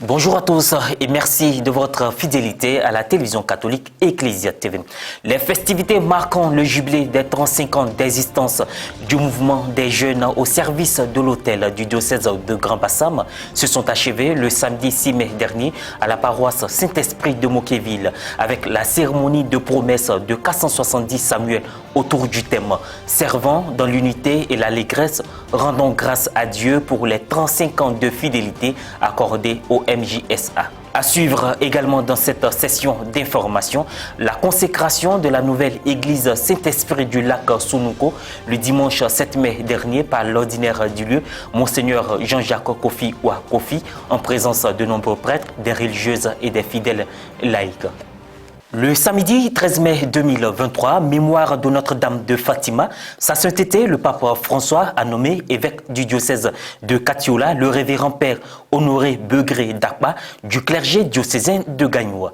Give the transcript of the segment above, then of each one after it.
Bonjour à tous et merci de votre fidélité à la télévision catholique Ecclesia TV. Les festivités marquant le jubilé des 35 ans d'existence du mouvement des jeunes au service de l'autel du diocèse de Grand Bassam se sont achevées le samedi 6 mai dernier à la paroisse Saint-Esprit de Moquéville avec la cérémonie de promesse de 470 Samuel autour du thème « Servant dans l'unité et l'allégresse, rendons grâce à Dieu pour les 35 ans de fidélité accordés au MJSA ». À suivre également dans cette session d'information, la consécration de la nouvelle église Saint-Esprit du lac Sounouko le dimanche 7 mai dernier par l'ordinaire du lieu, Monseigneur Jean-Jacques Kofi Oua Kofi, en présence de nombreux prêtres, des religieuses et des fidèles laïcs. Le samedi 13 mai 2023, mémoire de Notre-Dame de Fatima, sa sainteté, le pape François a nommé évêque du diocèse de Katiola le révérend père Honoré Begré Dakba du clergé diocésain de Gagnoua.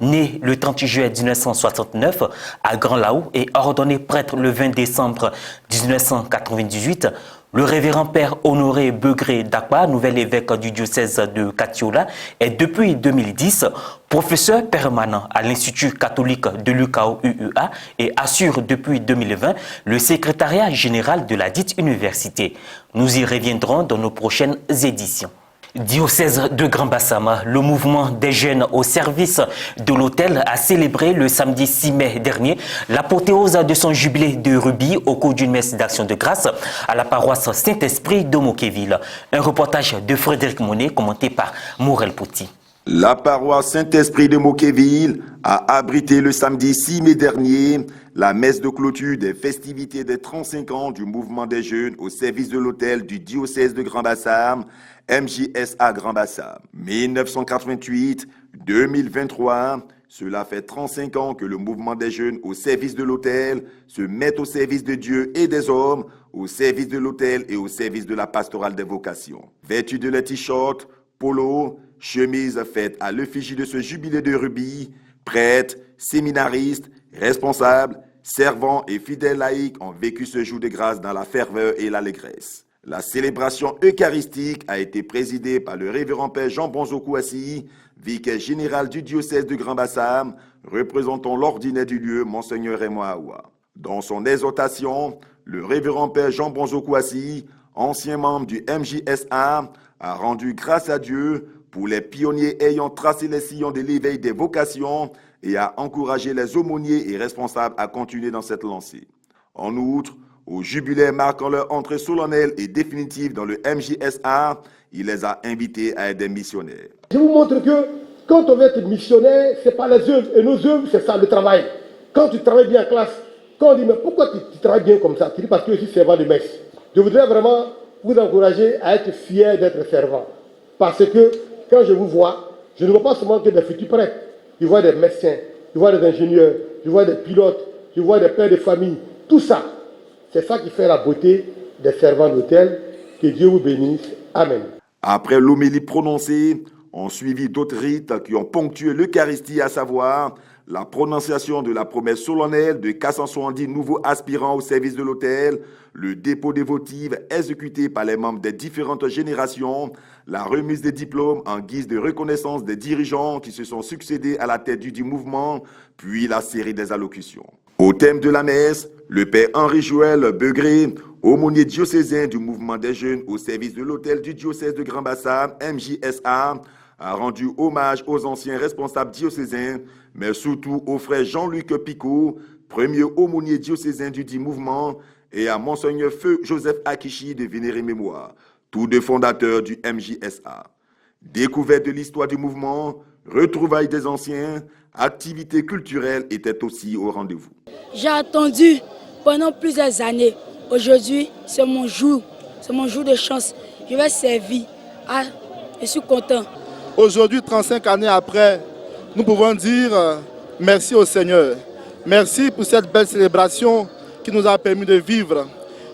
Né le 30 juillet 1969 à Grand-Laou et ordonné prêtre le 20 décembre 1998, le révérend père Honoré Begré Dakba, nouvel évêque du diocèse de Katiola, est depuis 2010 professeur permanent à l'Institut catholique de l'UKAO-UUA et assure depuis 2020 le secrétariat général de la dite université. Nous y reviendrons dans nos prochaines éditions. Diocèse de Grand Bassam, le mouvement des jeunes au service de l'autel a célébré le samedi 6 mai dernier l'apothéose de son jubilé de rubis au cours d'une messe d'action de grâce à la paroisse Saint-Esprit de Moquéville. Un reportage de Frédéric Monet commenté par Morel Pouty. La paroisse Saint-Esprit de Moquéville a abrité le samedi 6 mai dernier la messe de clôture des festivités des 35 ans du mouvement des jeunes au service de l'autel du diocèse de Grand Bassam, MJSA Grand Bassam. 1988-2023, cela fait 35 ans que le mouvement des jeunes au service de l'autel se met au service de Dieu et des hommes, au service de l'autel et au service de la pastorale des vocations. Vêtus de leurs t-shirts, polo, chemise faite à l'effigie de ce jubilé de rubis, prêtres, séminaristes, responsables, servants et fidèles laïcs ont vécu ce jour de grâce dans la ferveur et l'allégresse. La célébration eucharistique a été présidée par le révérend père Jean Bonzo-Kouassi, vicaire général du diocèse de Grand Bassam, représentant l'ordinaire du lieu, Monseigneur Raymond Aoua. Dans son exhortation, le révérend père Jean Bonzo-Kouassi, ancien membre du MJSA, a rendu grâce à Dieu pour les pionniers ayant tracé les sillons de l'éveil des vocations et a encouragé les aumôniers et responsables à continuer dans cette lancée. En outre, au jubilé marquant leur entrée solennelle et définitive dans le MJSA, il les a invités à être des missionnaires. Je vous montre que quand on veut être missionnaire, ce n'est pas les œuvres. Et nos œuvres, c'est ça, le travail. Quand tu travailles bien en classe, quand on dit, mais pourquoi tu travailles bien comme ça? Tu dis, parce que je suis servant de messe. Je voudrais vraiment vous encourager à être fier d'être servant. Parce que quand je vous vois, je ne vois pas seulement que des futurs prêtres. Je vois des médecins, je vois des ingénieurs, je vois des pilotes, je vois des pères de famille. Tout ça, c'est ça qui fait la beauté des servants d'hôtel. Que Dieu vous bénisse. Amen. Après l'homélie prononcée, ont suivi d'autres rites qui ont ponctué l'Eucharistie, à savoir la prononciation de la promesse solennelle de 470 nouveaux aspirants au service de l'autel, le dépôt des votives exécuté par les membres des différentes générations, la remise des diplômes en guise de reconnaissance des dirigeants qui se sont succédés à la tête du mouvement, puis la série des allocutions. Au thème de la messe, le père Henri-Joël Begré, aumônier diocésain du mouvement des jeunes au service de l'autel du diocèse de Grand Bassam, MJSA, a rendu hommage aux anciens responsables diocésains, mais surtout au frère Jean-Luc Picot, premier aumônier diocésain du dit mouvement, et à Monseigneur Feu Joseph Akichi de vénérée mémoire, tous deux fondateurs du MJSA. Découverte de l'histoire du mouvement, retrouvailles des anciens, activités culturelles étaient aussi au rendez-vous. J'ai attendu pendant plusieurs années. Aujourd'hui, c'est mon jour de chance. Je vais servir. Je suis content. Aujourd'hui, 35 années après, nous pouvons dire merci au Seigneur. Merci pour cette belle célébration qui nous a permis de vivre.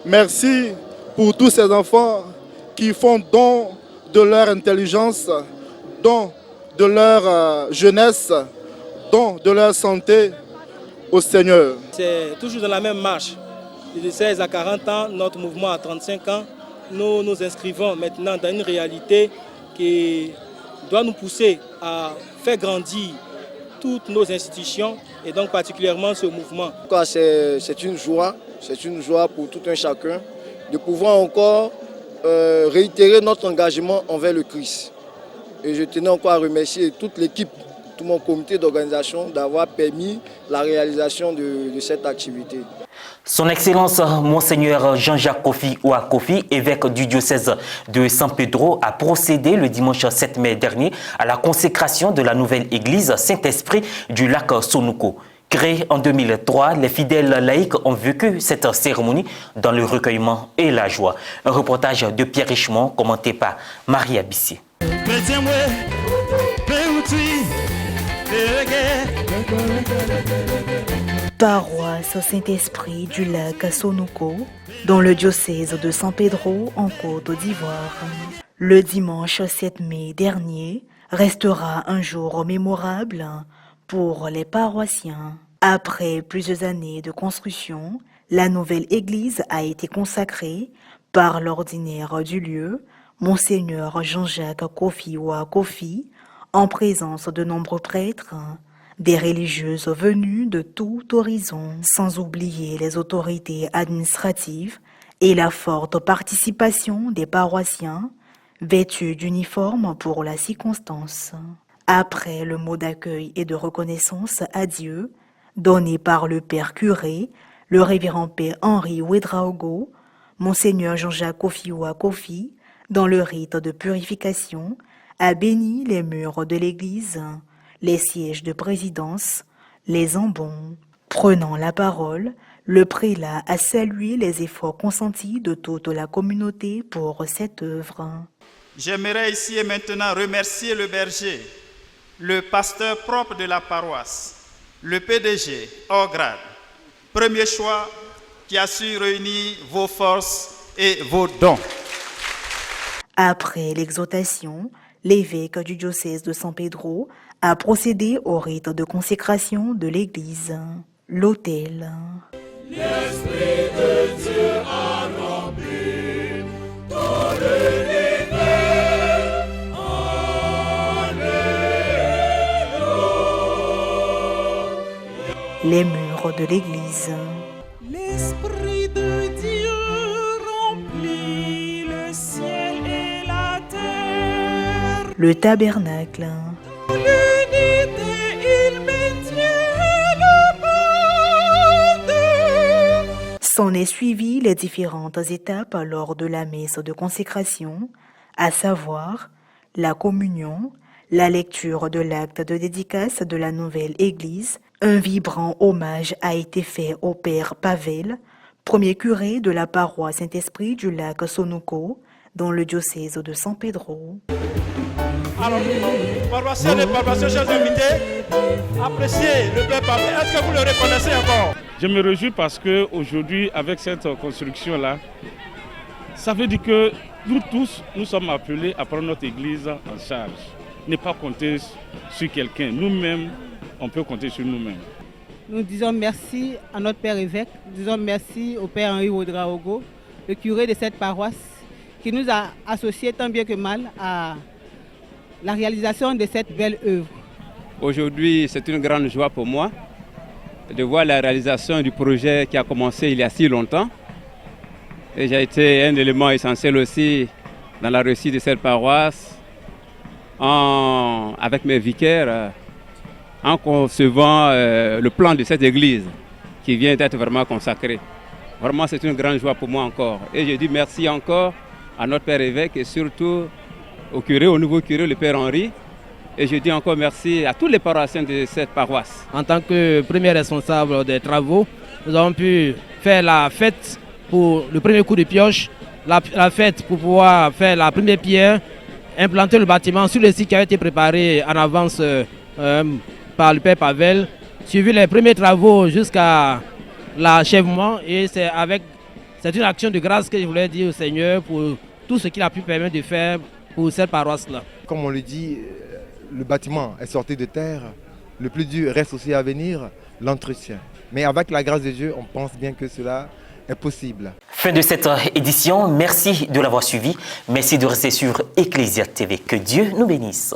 Merci pour tous ces enfants qui font don de leur intelligence, don de leur jeunesse, don de leur santé au Seigneur. C'est toujours dans la même marche. De 16 à 40 ans, notre mouvement a 35 ans. Nous nous inscrivons maintenant dans une réalité qui doit nous pousser à faire grandir toutes nos institutions et donc particulièrement ce mouvement. C'est une joie pour tout un chacun de pouvoir encore réitérer notre engagement envers le Christ. Et je tenais encore à remercier toute l'équipe, tout mon comité d'organisation d'avoir permis la réalisation de cette activité. Son Excellence Monseigneur Jean-Jacques Kofi Ouakofi, évêque du diocèse de San Pedro, a procédé le dimanche 7 mai dernier à la consécration de la nouvelle église Saint-Esprit du lac Sonouko. Créée en 2003, les fidèles laïcs ont vécu cette cérémonie dans le recueillement et la joie. Un reportage de Pierre Richemont commenté par Marie Abissier. Paroisse Saint-Esprit du lac Sonouko, dans le diocèse de San Pedro en Côte d'Ivoire. Le dimanche 7 mai dernier restera un jour mémorable pour les paroissiens. Après plusieurs années de construction, la nouvelle église a été consacrée par l'ordinaire du lieu, Monseigneur Jean-Jacques Kofi Ouakofi, en présence de nombreux prêtres, des religieuses venues de tout horizon, sans oublier les autorités administratives et la forte participation des paroissiens, vêtus d'uniformes pour la circonstance. Après le mot d'accueil et de reconnaissance à Dieu, donné par le Père curé, le révérend Père Henri Ouedraogo, Monseigneur Jean-Jacques Kofi Ouakofi, dans le rite de purification, a béni les murs de l'église, les sièges de présidence, les ambons. Prenant la parole, le prélat a salué les efforts consentis de toute la communauté pour cette œuvre. J'aimerais ici et maintenant remercier le berger, le pasteur propre de la paroisse, le PDG, hors grade, premier choix qui a su réunir vos forces et vos dons. Après l'exhortation, l'évêque du diocèse de San Pedro a procédé au rite de consécration de l'église, l'autel. L'Esprit de Dieu a rempli tout l'univers. Alléluia. Les murs de l'église. L'Esprit de Dieu remplit le ciel et la terre. Le tabernacle. S'en est suivi les différentes étapes lors de la messe de consécration, à savoir la communion, la lecture de l'acte de dédicace de la nouvelle église. Un vibrant hommage a été fait au Père Pavel, premier curé de la paroisse Saint-Esprit du lac Sonouko, dans le diocèse de San Pedro. Alors, paroissiens et paroissiens, chers invités, appréciez le Père Pavel. Est-ce que vous le reconnaissez encore? Je me réjouis parce qu'aujourd'hui, avec cette construction-là, ça veut dire que nous tous, nous sommes appelés à prendre notre église en charge. Ne pas compter sur quelqu'un. Nous-mêmes, on peut compter sur nous-mêmes. Nous disons merci à notre Père évêque, nous disons merci au Père Henri Ouedraogo, le curé de cette paroisse, qui nous a associés tant bien que mal à la réalisation de cette belle œuvre. Aujourd'hui, c'est une grande joie pour moi de voir la réalisation du projet qui a commencé il y a si longtemps. Et j'ai été un élément essentiel aussi dans la réussite de cette paroisse, avec mes vicaires, en concevant le plan de cette église qui vient d'être vraiment consacrée. Vraiment, c'est une grande joie pour moi encore. Et je dis merci encore à notre Père évêque et surtout au curé, au nouveau curé, le Père Henri. Et je dis encore merci à tous les paroissiens de cette paroisse. En tant que premier responsable des travaux, nous avons pu faire la fête pour le premier coup de pioche, la fête pour pouvoir faire la première pierre, implanter le bâtiment sur le site qui avait été préparé en avance par le Père Pavel, suivi les premiers travaux jusqu'à l'achèvement. Et c'est une action de grâce que je voulais dire au Seigneur pour tout ce qu'il a pu permettre de faire pour cette paroisse-là. Comme on le dit, le bâtiment est sorti de terre, le plus dur reste aussi à venir, l'entretien. Mais avec la grâce de Dieu, on pense bien que cela est possible. Fin de cette édition, merci de l'avoir suivi, merci de rester sur Ecclésia TV. Que Dieu nous bénisse.